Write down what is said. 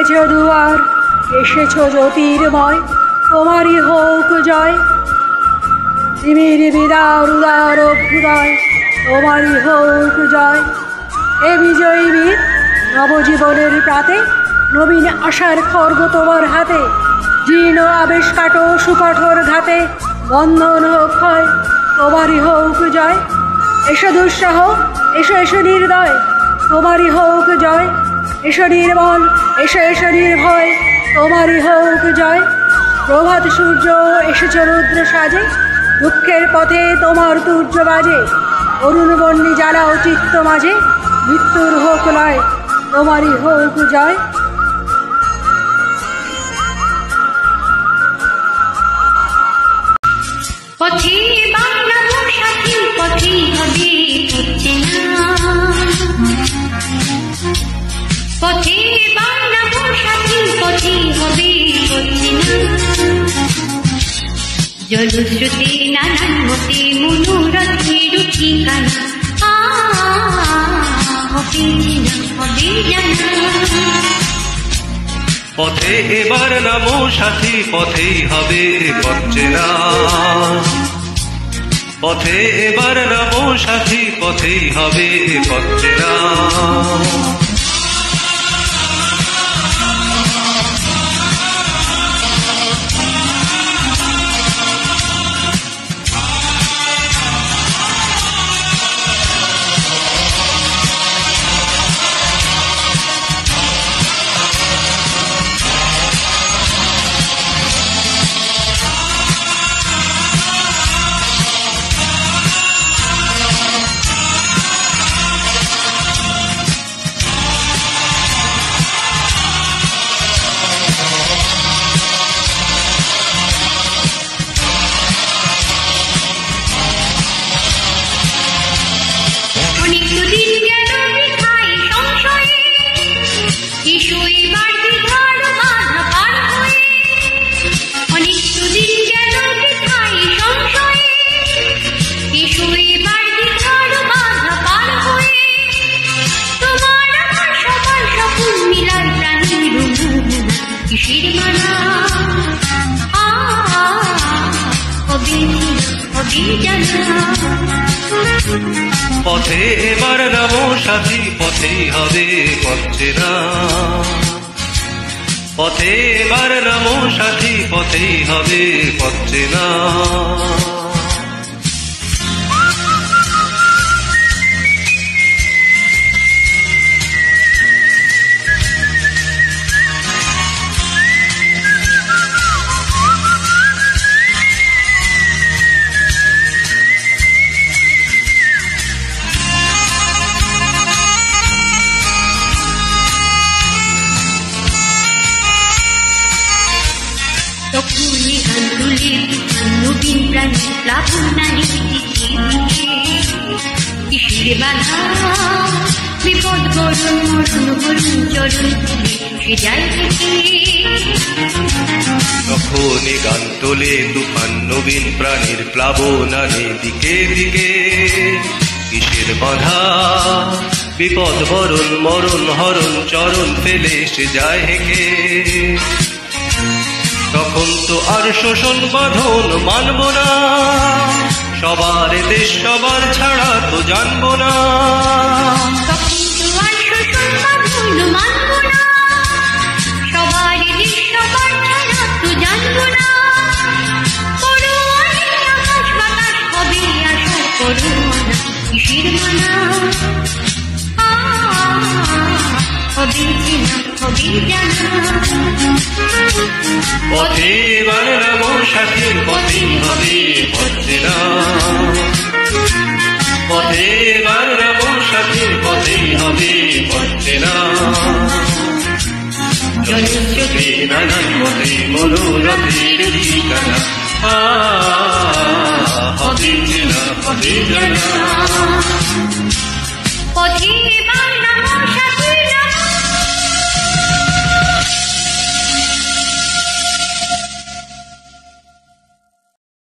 এনেছ দুয়ার, এসেছ জ্যোতির্ময়, তোমারই হোক জয়। তিমির বিদার উদার অভ্যুদয়, তোমারই হোক জয়। এ বিজয়ী বীর নবজীবনের প্রাতে, নবীন আশার খর্গ তোমার হাতে। জীর্ণ আবেশ কাটো সুকঠোর ঘাতে, বন্ধন হোক ক্ষয়, তোমারই হোক জয়। এসো দুঃসহ, এসো এসো নির্দয়, তোমারই হোক জয়। এসো নির্মল, এসো এসো নির্ভয়, তোমারই হোক জয়। প্রভাত সূর্য এসেছ রুদ্র সাজে, দুঃখের পথে তোমার তুর্য বাজে। অরুণ বন্যী জ্বালাও চিত্ত মাঝে, মৃত্যুর হোক লয়, তোমারই হোক জয়। পথে বাংলা সাথী, পথে হবে হচ্ছে না। পথে বাংলা সাথী, পথে হবে হচ্ছে না। জলশ্রুতি নানান মতে মনোরথের ঠিকানা, হবে না হবে জানা। পথে এবার নামো সাথী, পথেই হবে পথ চেনা। পথে এবার নামো সাথী, পথেই হবে পথ চেনা। পথে এবার নামো সাথী, পথেই হবে পথ চেনা। পথে এবার নামো সাথী, পথেই হবে পথ চেনা। তখনই গান তুলে নবীন প্রাণী প্লাবনানি কিসের বাধা, বিপদ বরণ মরণ বরণ চরণ তুলে যায় থেকে। তখনই গান তোলে তুফান নবীন প্রাণীর প্লাবনানি দিকে দিকে। কিসের বাধা, বিপদ বরণ মরণ হরণ চরণ ফেলে সে যায় হেঁকে। তখন তো আর শোষণ বাঁধন মানব না, সবার দেশ সবার ছাড়া তো জানবো না। তখন তো আর শোষণ বাঁধন মানব না, সবার দেশ সবার ছাড়া তো জানবো না। করোয়ানে আকাশ বাতাস হবে আশা, করোয়ানা কিসের মানা। হবে চেনা হবে জানা। পথে এবার নামো সাথী, পথেই হবে পথ চেনা। পথে এবার নামো সাথী, পথেই হবে পথ চেনা। জলশ্রুতি নানান মতে মনোরথের ঠিকানা, হবে চেনা হবে জানা। পথে এবার নামো